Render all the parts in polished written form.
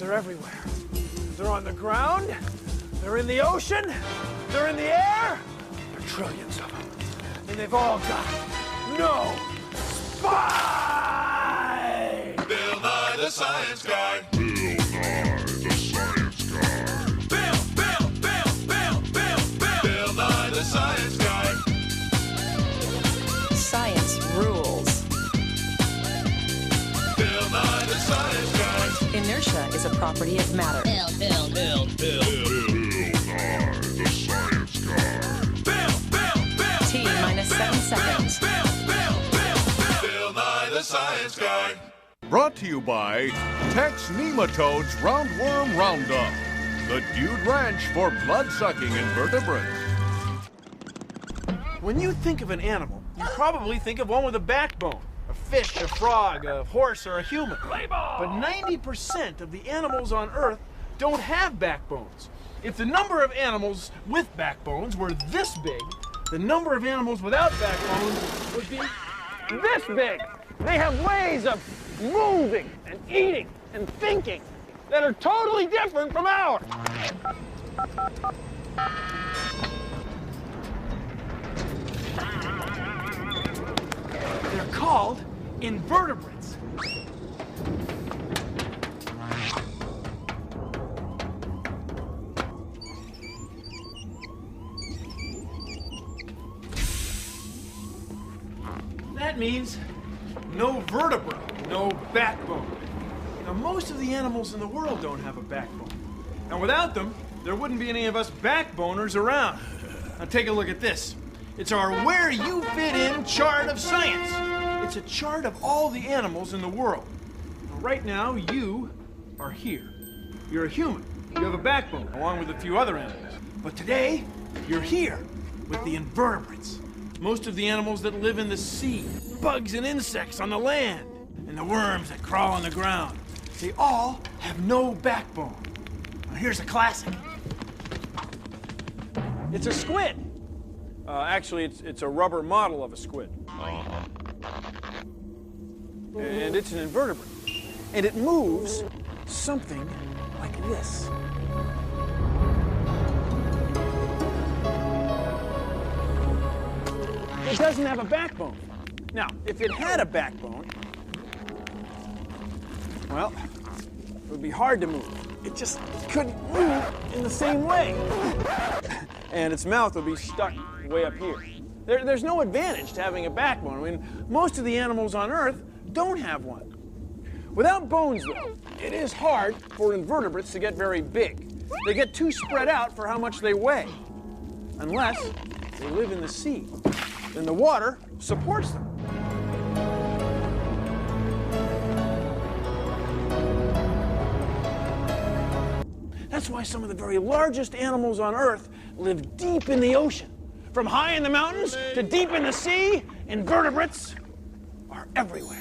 They're everywhere. They're on the ground, they're in the ocean, they're in the air. There are trillions of them. And they've all got no spine! Bill Nye the Science Guy. Bill Nye the Science Guy. Bill Nye the Science Guy. Science rules. Bill Nye the Science Guy. Inertia is a property of matter. Bill Nye the Science Guy. T minus 7 seconds. Bill Nye the Science Guy. Brought to you by Tex Nematodes Roundworm Roundup, the Dude Ranch for blood-sucking invertebrates. When you think of an animal, you probably think of one with a backbone. A fish, a frog, a horse, or a human. But 90% of the animals on Earth don't have backbones. If the number of animals with backbones were this big, the number of animals without backbones would be this big. They have ways of moving and eating and thinking that are totally different from ours. They're called invertebrates. That means no vertebra, no backbone. Now, most of the animals in the world don't have a backbone. And without them, there wouldn't be any of us backboners around. Now, take a look at this. It's our Where You Fit In chart of science. It's a chart of all the animals in the world. Now, right now, you are here. You're a human. You have a backbone, along with a few other animals. But today, you're here with the invertebrates. Most of the animals that live in the sea, bugs and insects on the land, and the worms that crawl on the ground. They all have no backbone. Now, here's a classic. It's a squid. Actually, it's a rubber model of a squid. And it's an invertebrate. And it moves something like this. It doesn't have a backbone. Now, if it had a backbone, well, it would be hard to move. It just couldn't move in the same way. And its mouth would be stuck way up here. There's no advantage to having a backbone. I mean, most of the animals on Earth don't have one. Without bones, though, it is hard for invertebrates to get very big. They get too spread out for how much they weigh, unless they live in the sea. Then the water supports them. That's why some of the very largest animals on Earth live deep in the ocean. From high in the mountains to deep in the sea, invertebrates are everywhere.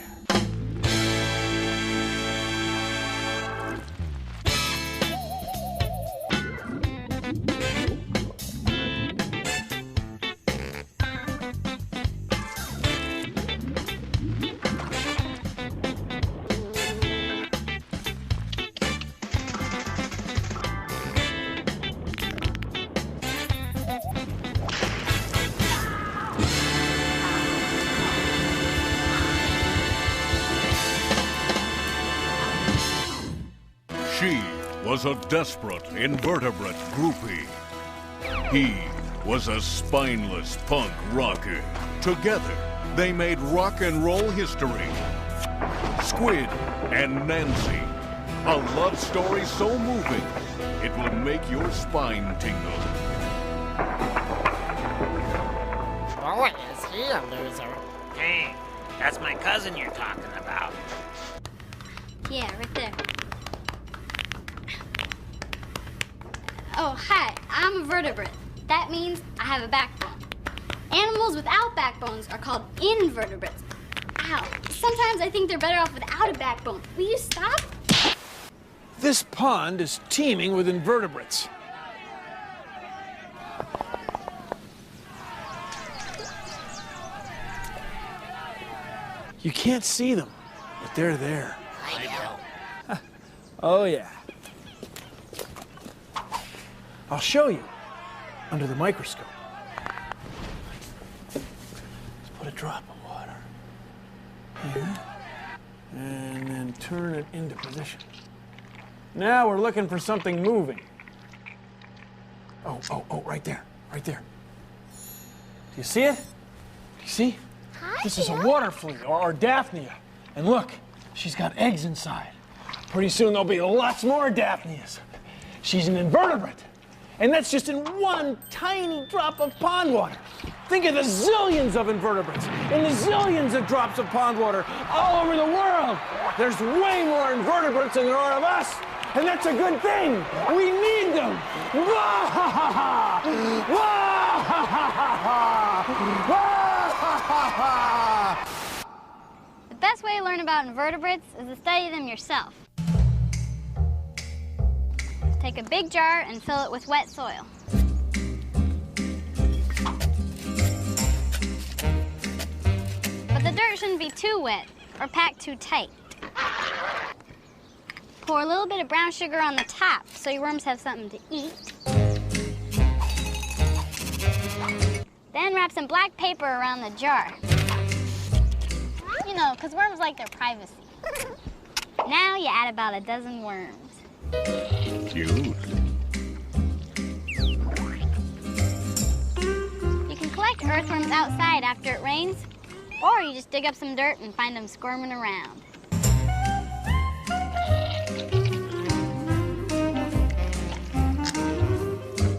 She was a desperate invertebrate groupie. He was a spineless punk rocker. Together, they made rock and roll history. Squid and Nancy. A love story so moving, it will make your spine tingle. Boy, is he a loser. Hey, that's my cousin you're talking about. Yeah, right there. Oh, hi, I'm a vertebrate. That means I have a backbone. Animals without backbones are called invertebrates. Ow, sometimes I think they're better off without a backbone. Will you stop? This pond is teeming with invertebrates. You can't see them, but they're there. I know. Oh, yeah. I'll show you under the microscope. Let's put a drop of water here, and then turn it into position. Now we're looking for something moving. Oh, right there, right there. Do you see it? Do you see? Hi, This is a Dad. water flea, or Daphnia. And look, she's got eggs inside. Pretty soon there'll be lots more Daphnias. She's an invertebrate. And that's just in one tiny drop of pond water. Think of the zillions of invertebrates and the zillions of drops of pond water all over the world. There's way more invertebrates than there are of us. And that's a good thing. We need them. Wah-ha-ha-ha! Wah-ha-ha-ha! The best way to learn about invertebrates is to study them yourself. Take a big jar and fill it with wet soil. But the dirt shouldn't be too wet or packed too tight. Pour a little bit of brown sugar on the top so your worms have something to eat. Then wrap some black paper around the jar. You know, because worms like their privacy. Now you add about a dozen worms. Cute. You can collect earthworms outside after it rains, or you just dig up some dirt and find them squirming around.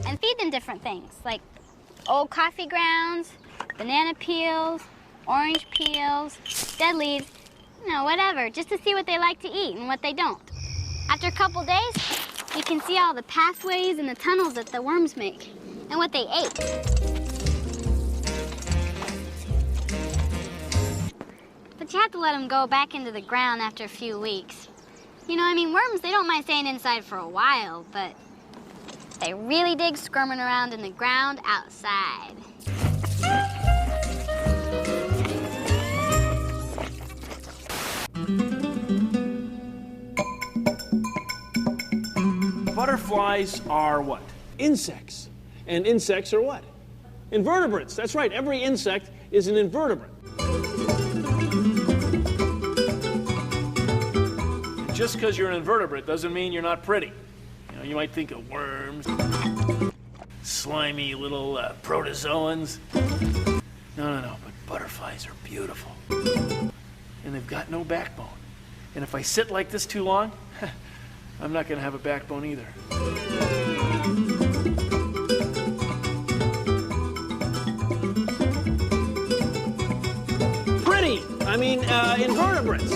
And feed them different things, like old coffee grounds, banana peels, orange peels, dead leaves, you know, whatever, just to see what they like to eat and what they don't. After a couple days, you can see all the pathways and the tunnels that the worms make and what they ate. But you have to let them go back into the ground after a few weeks. You know, I mean, worms, they don't mind staying inside for a while, but they really dig squirming around in the ground outside. Butterflies are what? Insects. And insects are what? Invertebrates. That's right. Every insect is an invertebrate. Just because you're an invertebrate doesn't mean you're not pretty. You know, you might think of worms, slimy little protozoans. No, but butterflies are beautiful. And they've got no backbone. And if I sit like this too long, I'm not going to have a backbone either. Pretty! I mean, invertebrates.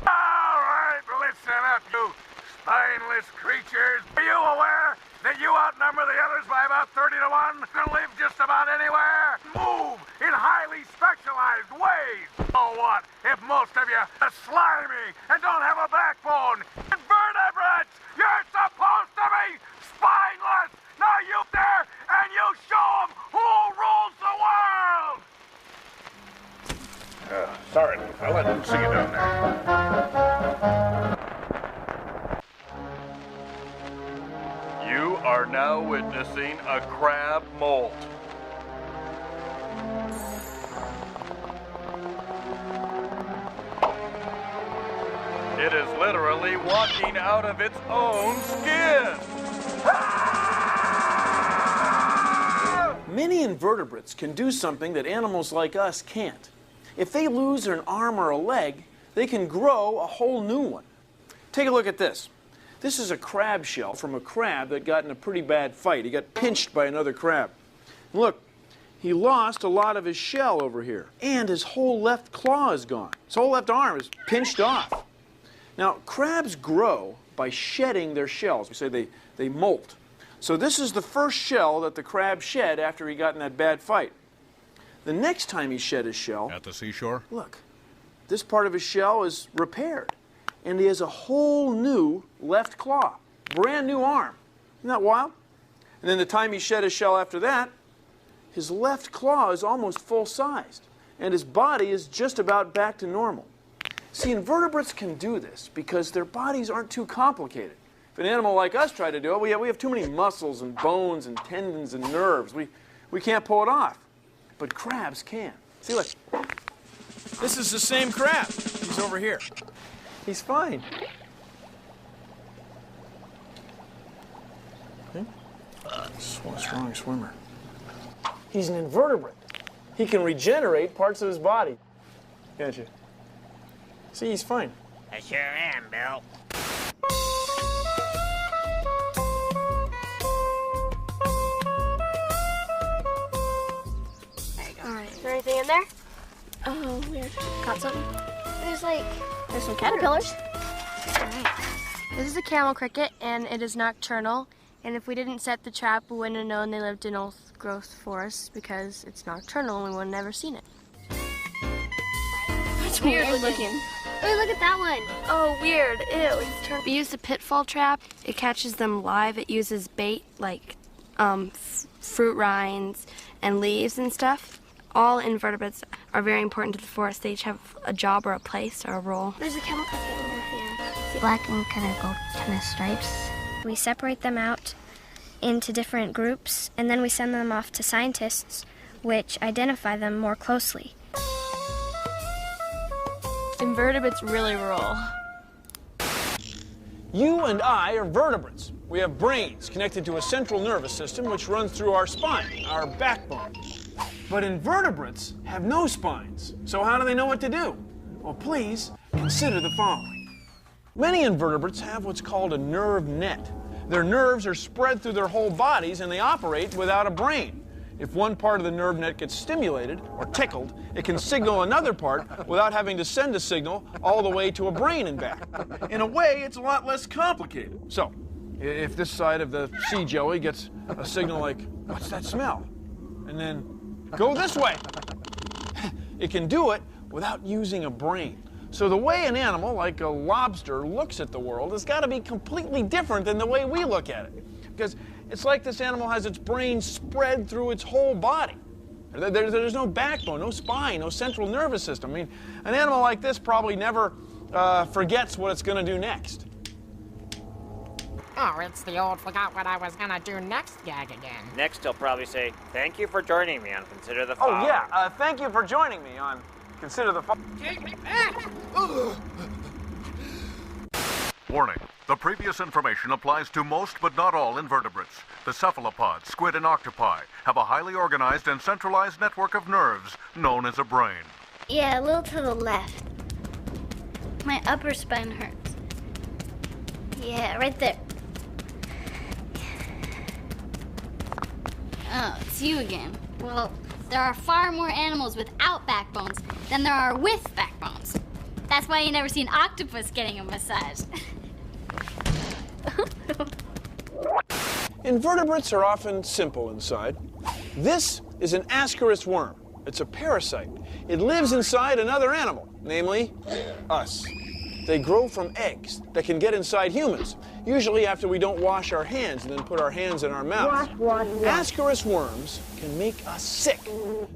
All right, listen up, you spineless creatures. Are you aware that you outnumber the others by about 30 to 1? Can live just about anywhere. Move in highly specialized ways. Oh, what if most of you are slimy and don't have a backbone? Invertebrates! You're supposed to be spineless! Now you there and you show them who rules the world! Sorry, I didn't see you down there. You are now witnessing a crab molt. It is literally walking out of its own skin. Many invertebrates can do something that animals like us can't. If they lose an arm or a leg, they can grow a whole new one. Take a look at this. This is a crab shell from a crab that got in a pretty bad fight. He got pinched by another crab. And look, he lost a lot of his shell over here. And his whole left claw is gone. His whole left arm is pinched off. Now, crabs grow by shedding their shells. We say they molt. So this is the first shell that the crab shed after he got in that bad fight. The next time he shed his shell... At the seashore? Look, this part of his shell is repaired. And he has a whole new left claw. Brand new arm. Isn't that wild? And then the time he shed his shell after that, his left claw is almost full-sized. And his body is just about back to normal. See, invertebrates can do this because their bodies aren't too complicated. If an animal like us tried to do it, we have too many muscles and bones and tendons and nerves. We can't pull it off. But crabs can. See, look. This is the same crab. He's over here. He's fine. Okay. Strong swimmer. He's an invertebrate. He can regenerate parts of his body. Can't you? See, he's fine. I sure am, Bill. There you go. All right. Is there anything in there? Oh, weird. Got something? There's some caterpillars. All right. This is a camel cricket, and it is nocturnal. And if we didn't set the trap, we wouldn't have known they lived in old-growth forests because it's nocturnal and we would have never seen it. It's weird looking. Wait, look at that one. Oh, weird. Ew. We use the pitfall trap. It catches them live. It uses bait like fruit rinds and leaves and stuff. All invertebrates are very important to the forest. They each have a job or a place or a role. There's a camel cricket over here. Black and kind of stripes. We separate them out into different groups, and then we send them off to scientists, which identify them more closely. Invertebrates really rule. You and I are vertebrates. We have brains connected to a central nervous system which runs through our spine, our backbone. But invertebrates have no spines. So how do they know what to do? Well, please consider the following. Many invertebrates have what's called a nerve net. Their nerves are spread through their whole bodies and they operate without a brain. If one part of the nerve net gets stimulated or tickled, it can signal another part without having to send a signal all the way to a brain and back. In a way, it's a lot less complicated. So, if this side of the sea jelly gets a signal like, what's that smell? And then, go this way. It can do it without using a brain. So the way an animal, like a lobster, looks at the world has got to be completely different than the way we look at it. Because it's like this animal has its brain spread through its whole body. There's no backbone, no spine, no central nervous system. I mean, an animal like this probably never forgets what it's going to do next. Oh, it's the old forgot what I was gonna do next gag again. Next, he'll probably say, thank you for joining me on Consider the Fall. Oh, yeah. Thank you for joining me on Consider the Fall. Take me back! Warning. The previous information applies to most but not all invertebrates. The cephalopods, squid, and octopi have a highly organized and centralized network of nerves known as a brain. Yeah, a little to the left. My upper spine hurts. Yeah, right there. Oh, it's you again. Well, there are far more animals without backbones than there are with backbones. That's why you never see an octopus getting a massage. Invertebrates are often simple inside. This is an ascaris worm. It's a parasite. It lives inside another animal, namely us. They grow from eggs that can get inside humans, usually after we don't wash our hands and then put our hands in our mouths. Ascaris worms can make us sick.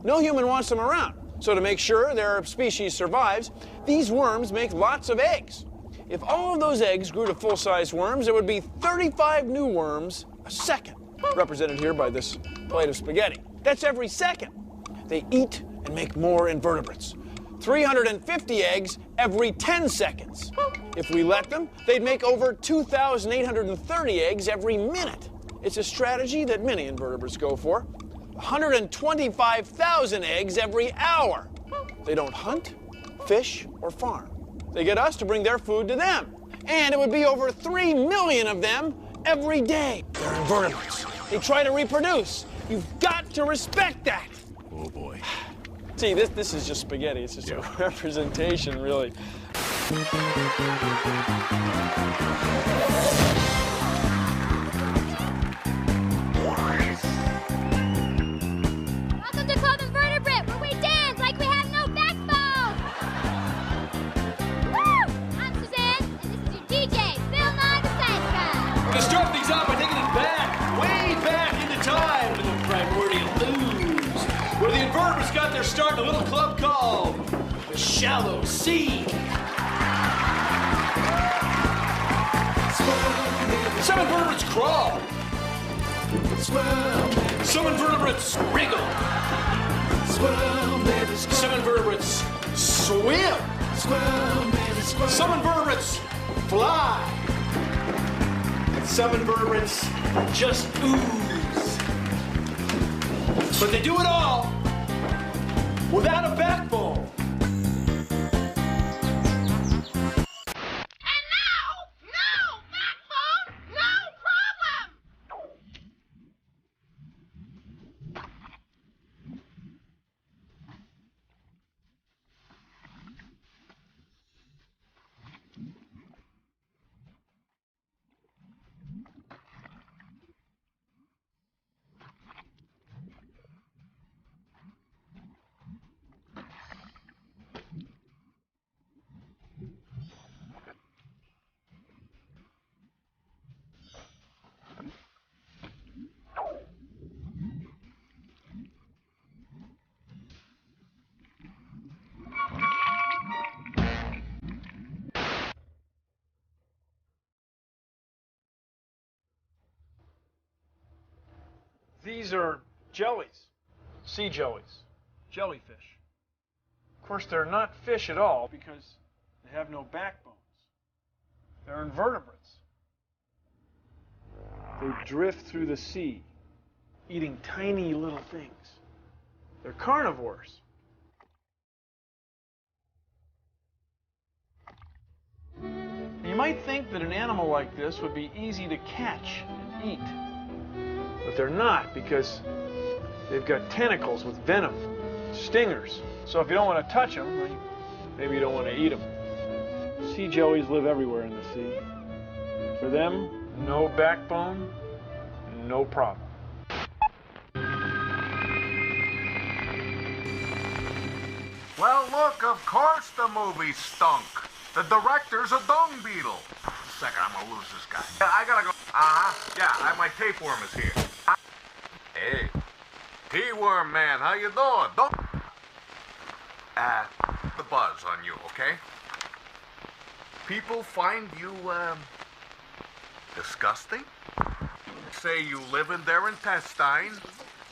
No human wants them around. So to make sure their species survives, these worms make lots of eggs. If all of those eggs grew to full-size worms, there would be 35 new worms a second, represented here by this plate of spaghetti. That's every second. They eat and make more invertebrates. 350 eggs every 10 seconds. If we let them, they'd make over 2,830 eggs every minute. It's a strategy that many invertebrates go for. 125,000 eggs every hour. They don't hunt, fish, or farm. They get us to bring their food to them. And it would be over 3 million of them every day. They're invertebrates. They try to reproduce. You've got to respect that. Oh, boy. See, this is just spaghetti. It's just a representation, really. Welcome to Club Invertebrate, where we dance like we have no backbone. Woo! I'm Suzanne, and this is your DJ, Bill Nye the Science Guy. We're gonna start things off by taking it back, way back into time, to the primordial ooze, where the invertebrates got their start in a little club called the shallow sea. 7 vertebrates crawl. Some invertebrates wriggle. 7 vertebrates swim. Some invertebrates fly. And 7 vertebrates just ooze. But they do it all without a backbone. These are jellies, sea jellies, jellyfish. Of course, they're not fish at all because they have no backbones. They're invertebrates. They drift through the sea, eating tiny little things. They're carnivores. You might think that an animal like this would be easy to catch and eat. But they're not, because they've got tentacles with venom, stingers. So if you don't want to touch them, then maybe you don't want to eat them. Sea jellies live everywhere in the sea. For them, no backbone, no problem. Well, look, of course the movie stunk. The director's a dung beetle. Second, I'm gonna lose this guy. Yeah, I gotta go. Yeah, my tapeworm is here. Hey, T-worm man, how you doing? Don't the buzz on you, okay? People find you disgusting. Say you live in their intestines,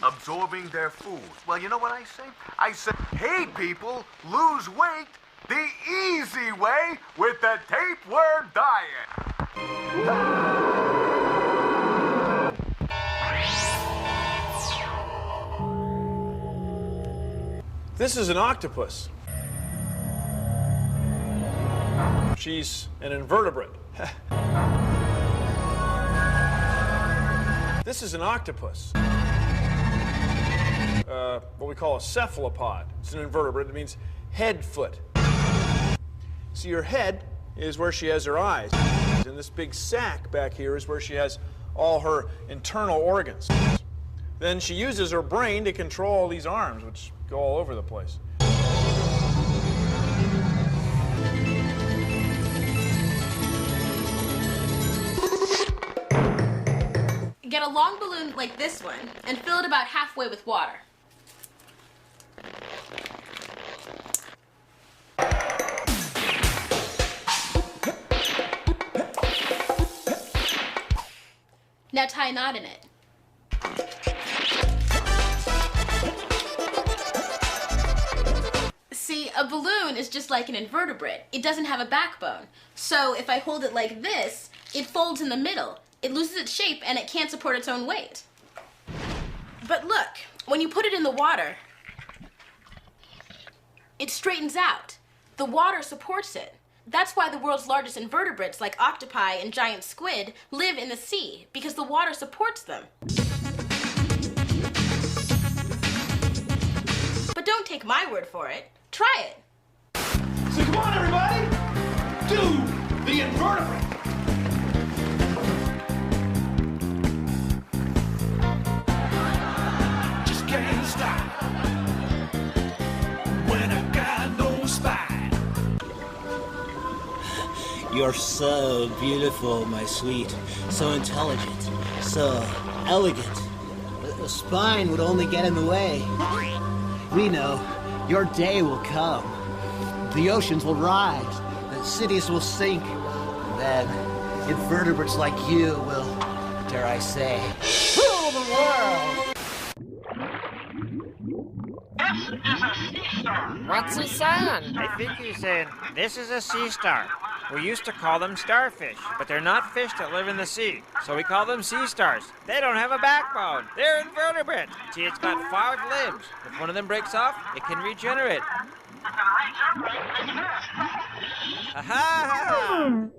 absorbing their food. Well, you know what I say? I say, hey people, lose weight the easy way with the tapeworm diet. This is an octopus. She's an invertebrate. This is an octopus. What we call a cephalopod. It's an invertebrate. It means head foot. See, her head is where she has her eyes. And this big sac back here is where she has all her internal organs. Then she uses her brain to control all these arms, which go all over the place. Get a long balloon like this one and fill it about halfway with water. Now tie a knot in it. See, a balloon is just like an invertebrate. It doesn't have a backbone. So if I hold it like this, it folds in the middle. It loses its shape and it can't support its own weight. But look, when you put it in the water, it straightens out. The water supports it. That's why the world's largest invertebrates, like octopi and giant squid, live in the sea, because the water supports them. But don't take my word for it. Try it. So come on, everybody! Do the invertebrate! Just can't stop when I got no spine. You're so beautiful, my sweet. So intelligent. So elegant. A spine would only get in the way. We know your day will come. The oceans will rise, the cities will sink, and then invertebrates like you will, dare I say, rule the world! This is a sea star. What's he saying? I think he's saying, this is a sea star. We used to call them starfish, but they're not fish that live in the sea, so we call them sea stars. They don't have a backbone. They're invertebrates. See, it's got 5 limbs. If one of them breaks off, it can regenerate. Ha-ha!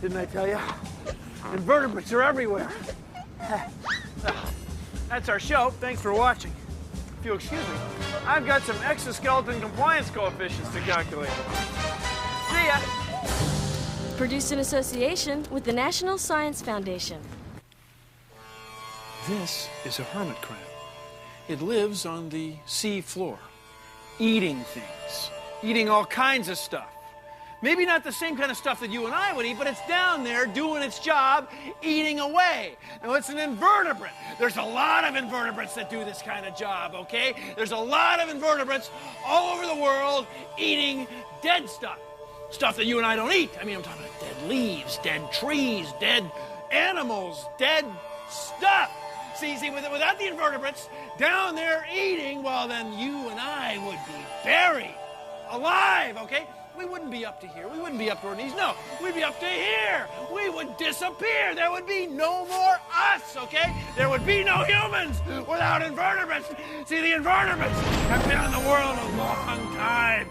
Didn't I tell you? Invertebrates are everywhere. That's our show. Thanks for watching. If you'll excuse me, I've got some exoskeleton compliance coefficients to calculate. See ya! Produced in association with the National Science Foundation. This is a hermit crab. It lives on the sea floor, eating things, eating all kinds of stuff. Maybe not the same kind of stuff that you and I would eat, but it's down there doing its job, eating away. Now, it's an invertebrate. There's a lot of invertebrates that do this kind of job, okay? There's a lot of invertebrates all over the world eating dead stuff. Stuff that you and I don't eat. I mean, I'm talking about dead leaves, dead trees, dead animals, dead stuff. See, without the invertebrates down there eating, well, then you and I would be buried alive, okay? We wouldn't be up to here. We wouldn't be up to our knees. No, we'd be up to here. We would disappear. There would be no more us, okay? There would be no humans without invertebrates. See, the invertebrates have been in the world a long time.